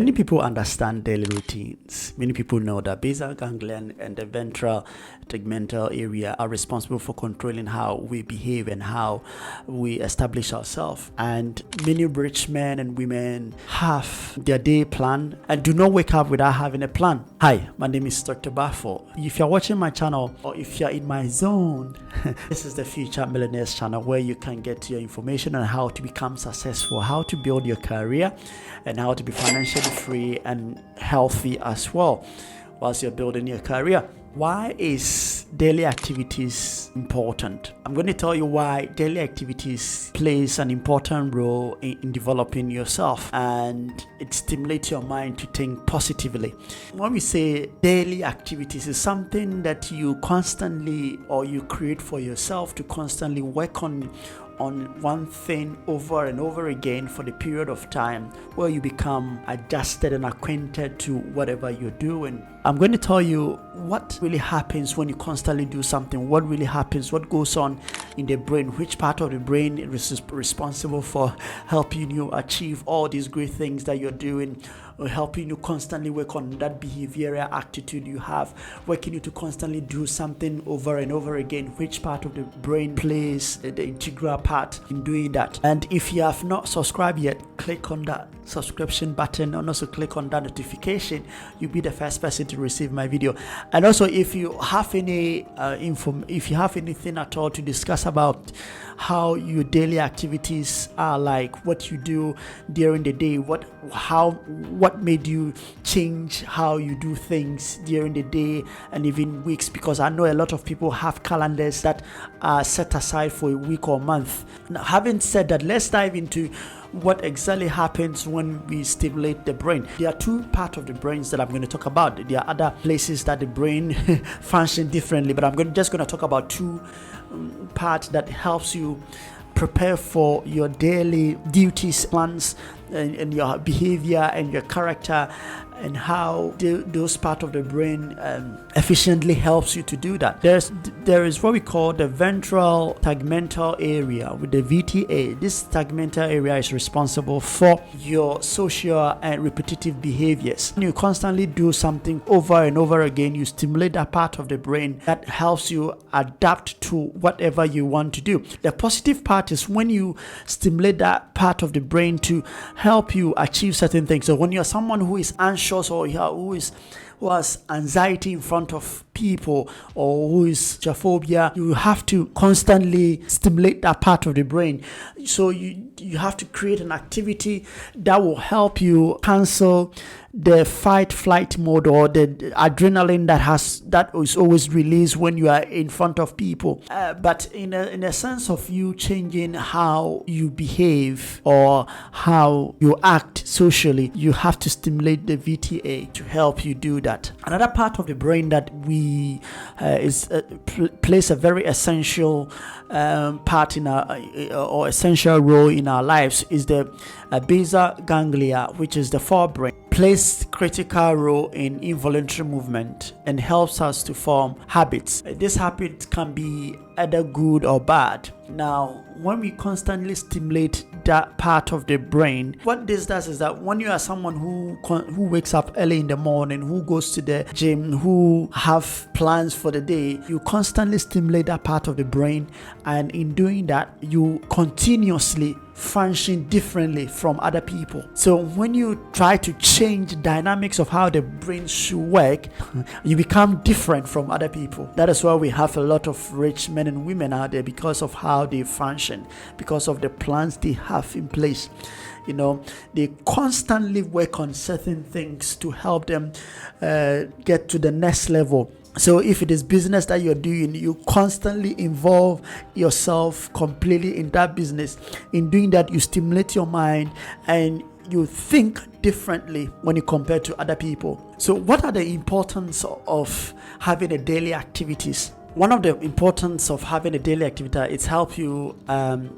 Many people understand daily routines. Many people know that basal ganglia and the ventral tegmental area are responsible for controlling how we behave and how we establish ourselves. And many rich men and women have their day plan and do not wake up without having a plan. Hi, my name is Dr. Bafo. If you're watching my channel or if you're in my zone, this is the Future Millionaires channel where you can get your information on how to become successful, how to build your career, and how to be financially free and healthy as well whilst you're building your career. Why is daily activities important? I'm going to tell you why daily activities plays an important role in developing yourself, and it stimulates your mind to think positively. When we say daily activities, is something that you constantly or you create for yourself to constantly work on one thing over and over again for the period of time where you become adjusted and acquainted to whatever you're doing. I'm going to tell you what really happens when you constantly do something, what really happens, what goes on in the brain, which part of the brain is responsible for helping you achieve all these great things that you're doing, or helping you constantly work on that behavioral attitude you have, working you to constantly do something over and over again, which part of the brain plays the integral part in doing that. And if you have not subscribed yet, click on that subscription button and also click on that notification. You'll be the first person to receive my video. And also, if you have any if you have anything at all to discuss about how your daily activities are, like what you do during the day, what made you change how you do things during the day and even weeks, because I know a lot of people have calendars that are set aside for a week or month. Now, having said that, let's dive into what exactly happens when we stimulate the brain. There are two parts of the brains that I'm going to talk about. There are other places that the brain function differently, but I'm just going to talk about two parts that helps you prepare for your daily duties, plans, and your behavior and your character, and how those part of the brain efficiently helps you to do that. There is what we call the ventral tegmental area with the VTA. This tegmental area is responsible for your social and repetitive behaviors. When you constantly do something over and over again, you stimulate that part of the brain that helps you adapt to whatever you want to do. The positive part is when you stimulate that part of the brain to help you achieve certain things. So when you're someone who is anxious or who has anxiety in front of people, or who is phobia, you have to constantly stimulate that part of the brain. So you have to create an activity that will help you cancel the fight flight mode or the adrenaline that is always released when you are in front of people, but in a sense of you changing how you behave or how you act socially, you have to stimulate the VTA to help you do that. Another part of the brain that plays a very essential part in or essential role in our lives is the basal ganglia, which is the forebrain. Plays critical role in involuntary movement and helps us to form habits. This habit can be either good or bad. Now, when we constantly stimulate that part of the brain, what this does is that when you are someone who wakes up early in the morning, who goes to the gym, who have plans for the day, you constantly stimulate that part of the brain, and in doing that, you continuously function differently from other people. So when you try to change the dynamics of how the brain should work, you become different from other people. That is why we have a lot of rich men and women out there, because of how they function, because of the plans they have in place. They constantly work on certain things to help them get to the next level. So if it is business that you're doing, you constantly involve yourself completely in that business. In doing that, you stimulate your mind and you think differently when you compare to other people. So what are the importance of having a daily activities? one of the importance of having a daily activity, it's help you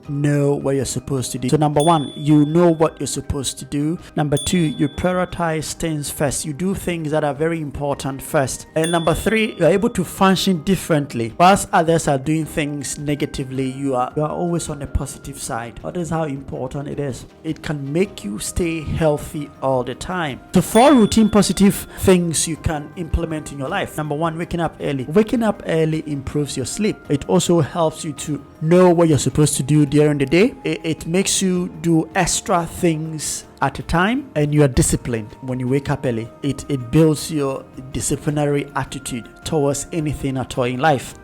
know what you're supposed to do. So number one, you know what you're supposed to do. Number two, you prioritize things first. You do things that are very important first. And number three, you're able to function differently. Whilst others are doing things negatively, you are always on the positive side. That is how important it is. It can make you stay healthy all the time. So 4 routine positive things you can implement in your life. Number one, waking up early. Waking up early improves your sleep. It also helps you to know what you're supposed to do during the day. It makes you do extra things at a time, and you are disciplined when you wake up early. It builds your disciplinary attitude towards anything at all in life.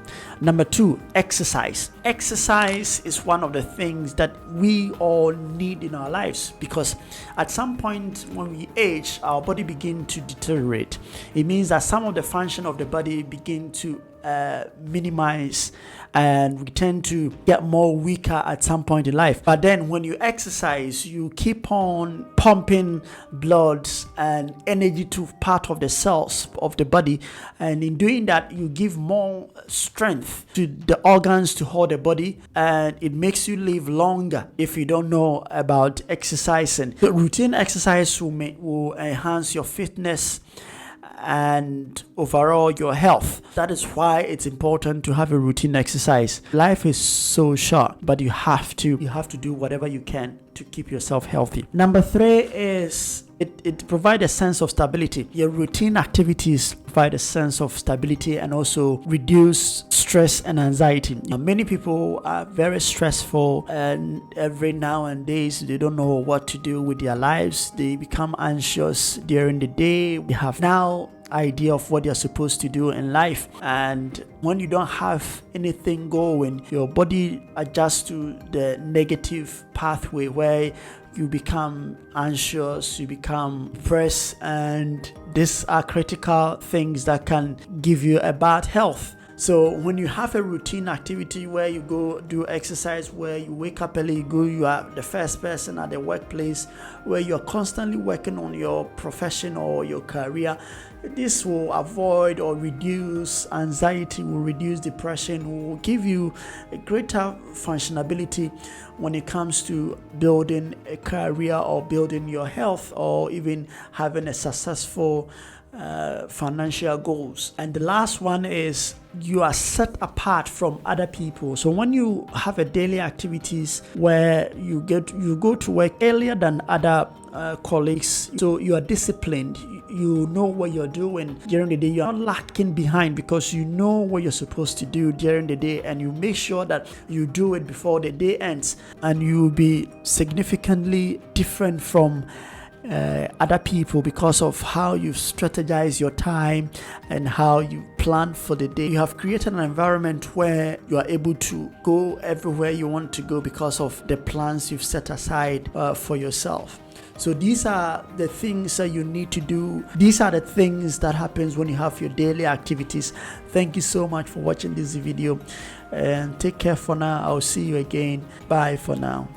Number two, exercise. Exercise is one of the things that we all need in our lives, because at some point when we age, our body begins to deteriorate. It means that some of the function of the body begin to minimize, and we tend to get more weaker at some point in life. But then when you exercise, you keep on pumping blood and energy to part of the cells of the body, and in doing that you give more strength to the organs to hold the body, and it makes you live longer. If you don't know about exercising, the routine exercise will enhance your fitness and overall your health. That is why it's important to have a routine exercise. Life is so short, but you have to do whatever you can to keep yourself healthy. Number three is it provides a sense of stability. Your routine activities provide a sense of stability and also reduce stress and anxiety. Many people are very stressful, and every now and days they don't know what to do with their lives. They become anxious during the day. They have now idea of what you're supposed to do in life, and when you don't have anything going, your body adjusts to the negative pathway where you become anxious, you become depressed, and these are critical things that can give you a bad health. So when you have a routine activity where you go do exercise, where you wake up early, you are the first person at the workplace, where you're constantly working on your profession or your career, this will avoid or reduce anxiety, will reduce depression, will give you a greater functionability when it comes to building a career or building your health or even having a successful financial goals. And the last one is you are set apart from other people. So when you have a daily activities where you go to work earlier than other colleagues, so you are disciplined, you know what you're doing during the day, you're not lacking behind because you know what you're supposed to do during the day, and you make sure that you do it before the day ends, and you'll be significantly different from other people because of how you strategize your time and how you plan for the day. You have created an environment where you are able to go everywhere you want to go because of the plans you've set aside for yourself. So these are the things that you need to do. These are the things that happens when you have your daily activities. Thank you so much for watching this video, and take care for now. I'll see you again. Bye for now.